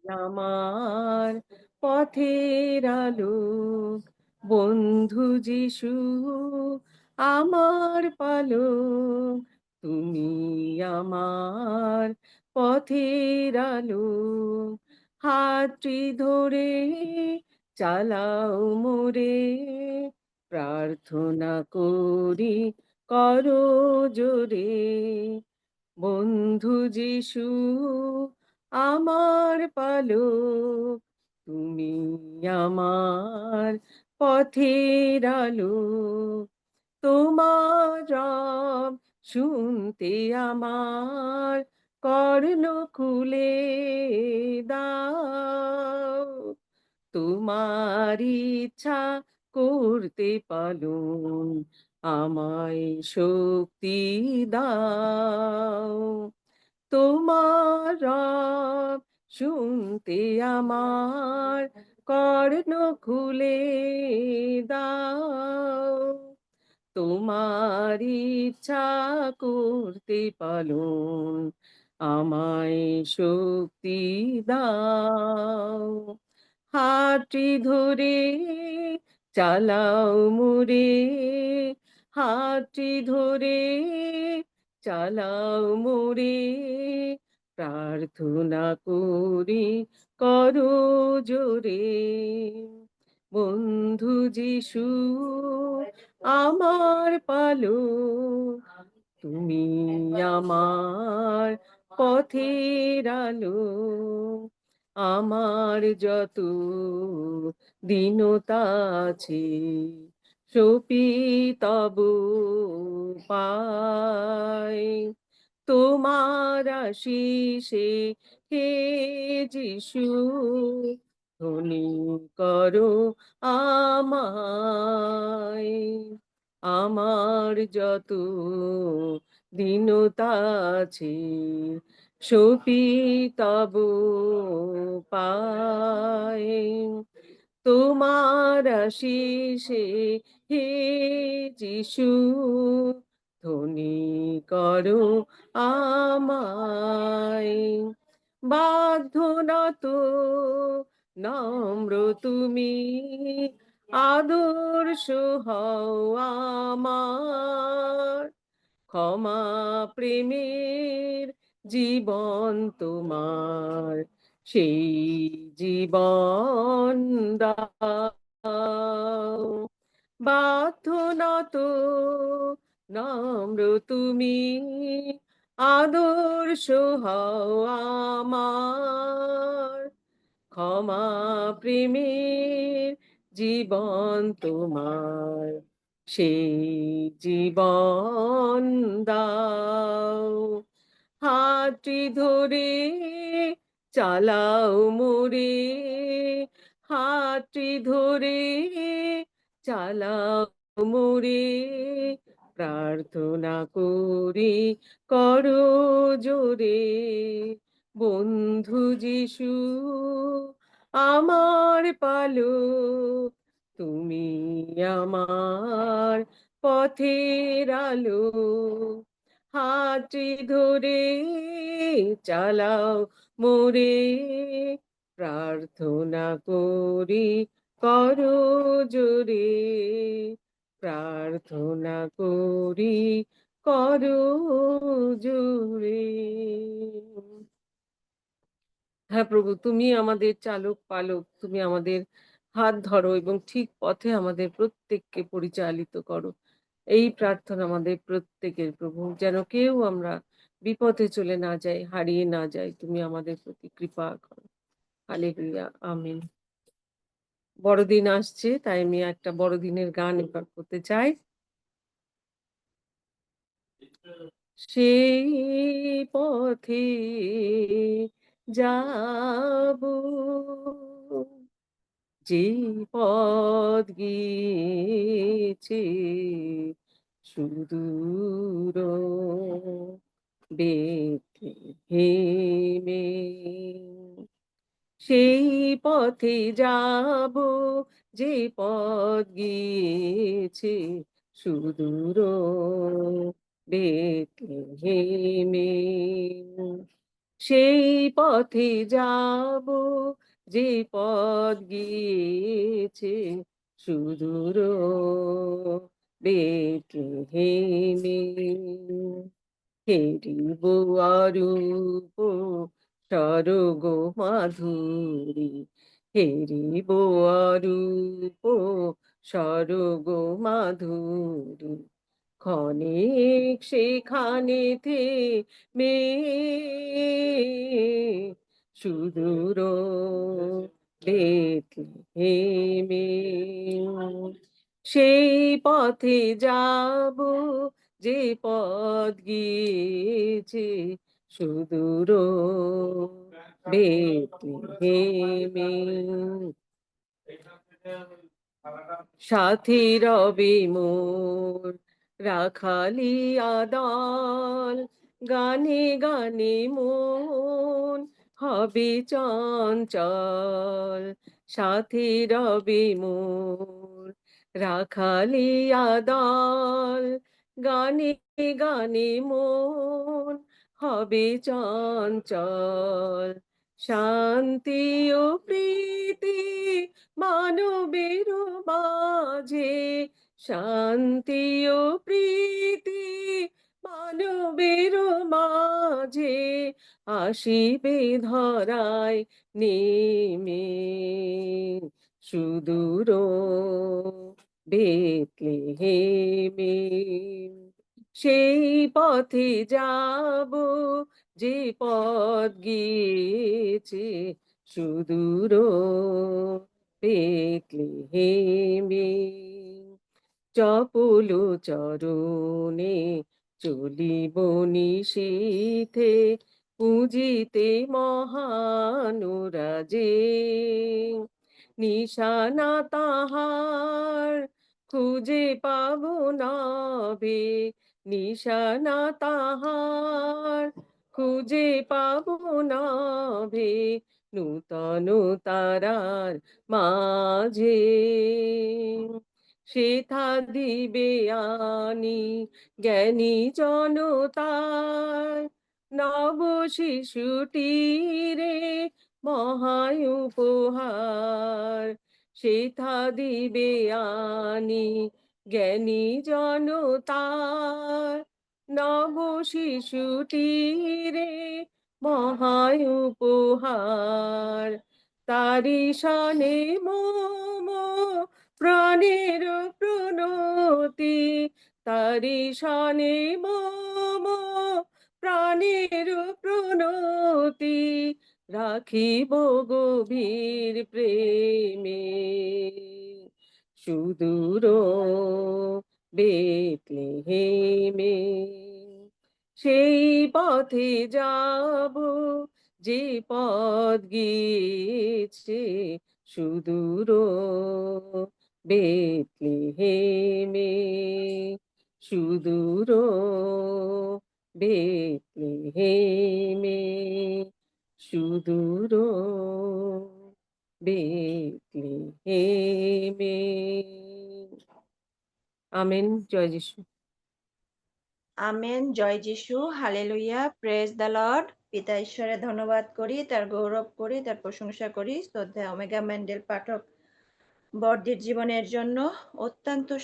আমার পথের আলোক, বন্ধু যিশু আমার পালক। তুমি আমার পথের আলোক, হাতটি ধরে চালাও মোরে, প্রার্থনা করি করো জোরে। বন্ধু যিশু আমার পালক, তুমি আমার পথের আলো। তোমার রব শুনতে আমার কর্ণ খুলে দাও, তোমার ইচ্ছা করতে পালন আমায় শক্তি দাও। তোমার রব শুনতে আমার কর্ণ খুলে দাও, তোমার ইচ্ছা করতে পালন আমায় শক্তি দাও। হাতটি ধরে চালাও মোরে, হাতটি ধরে চালাও মোরে, প্রার্থনা করি করো জোরে। বন্ধু যিশু আমার পালক, তুমি আমার পথের আলো। আমার যত দীনতা আছে সপি তব পাই, তোমার আশিসে হে যিশু ধনী করো আমায়। আমার যত দীনতা আছে সপি তব পাই, তোমার আশিসে হে যিশু ধনী করো আমায়। বাধ্য নত নম্র তুমি, আদর্শ হও আমার, ক্ষমা প্রেমের জীবন তোমার, সেই জীবন দাও। বাধ্য নত নম্র তুমি, আদর্শ হও আমার, ক্ষমা প্রেমের জীবন তোমার, সেই জীবন দাও। হাতটি ধরে চালাও মোরে, হাতটি ধরে চালাও মোরে, প্রার্থনা করি করো জোরে। বন্ধু যিশু আমার পালক, তুমি আমার পথের আলো। হাতটি ধরে চালাও মোরে, প্রার্থনা করি করো জোরে, প্রার্থনা করি করো জোরে। হ্যাঁ প্রভু, তুমি আমাদের চালক পালক, তুমি আমাদের হাত ধরো এবং ঠিক পথে আমাদের প্রত্যেককে পরিচালিত করো। এই প্রার্থনা আমাদের প্রত্যেকের প্রভু, যেন কেউ আমরা বিপথে চলে না যাই, হারিয়ে না যাই, তুমি আমাদের প্রতি কৃপা করো। হালেলুয়া, আমিন। বড়দিন আসছে, তাই আমি একটা বড়দিনের গান এবার করতে চাই। সেই পথে যাব যে পথ গিয়েছে সুদূর বেথলেহেমে, সেই পথে যাব যে পথ গিয়েছে সুদূর বেথলেহেমে। সেই পথে যাব যে পথ গিয়েছে সুদূর বেত্লেহেমে। হেরিব অরূপ স্বর্গ মাধুরী, হেরিব অরূপ স্বর্গ মাধুরী, ক্ষণিক সেখানেতে মে সুদূর বেত্লেহেমে। সেই পথে যাব যে পথ গিয়েছে সুদূর বেত্লেহেমে। সাথী রবে মোর রাখালিয়া দল, গানে গানে মন হবে চঞ্চল। সাথী রবে মোর রাখালিয়া দল, গানে গানে মন হবে চঞ্চল। শান্তি ও প্রীতি মানবের মাঝে, শান্তি ও প্রীতি মানবের মাঝে আসিবে ধরায় নেমে সুদূর বেত্লেহেমে। সেই পথে যাব যে পথ গিয়েছে সুদূর বেত্লেহেমে। চপল চরণে চলিব নিশীথে, পুজিতে মহানুরাজে। নিশানা তাহার খুঁজে পাব নাবে, নিশানা তাহার খুঁজে পাব নাবে, নূতন তারার মাঝে। সেথা দিবে আনি জ্ঞানী জনতার, নব শিশুটিরে মহায় উপহার। সেথা দিবে আনি জ্ঞানী জনতার, নব শিশুটিরে মহায় উপহার। তারি শানে মম প্রাণের প্রণতি, তারি শানে মম প্রাণের প্রণতি, রাখিব গভীর প্রেমে সুদূর বেত্লেহেমে। সেই পথে যাব যে পথ গিয়েছে সুদূর বেত্লেহেমে, সুদূর বেত্লেহেমে, সুদূর বেত্লেহেমে। আমেন। জয় যিশু। আমেন। জয় যিশু। হালেলুয়া। Praise the Lord. পিতা ঈশ্বরের ধন্যবাদ করি, তার গৌরব করি, তার প্রশংসা করি। শ্রদ্ধা ওমেগা ম্যান্ডেল পাঠক বড়দির জীবনের জন্য অত্যন্ত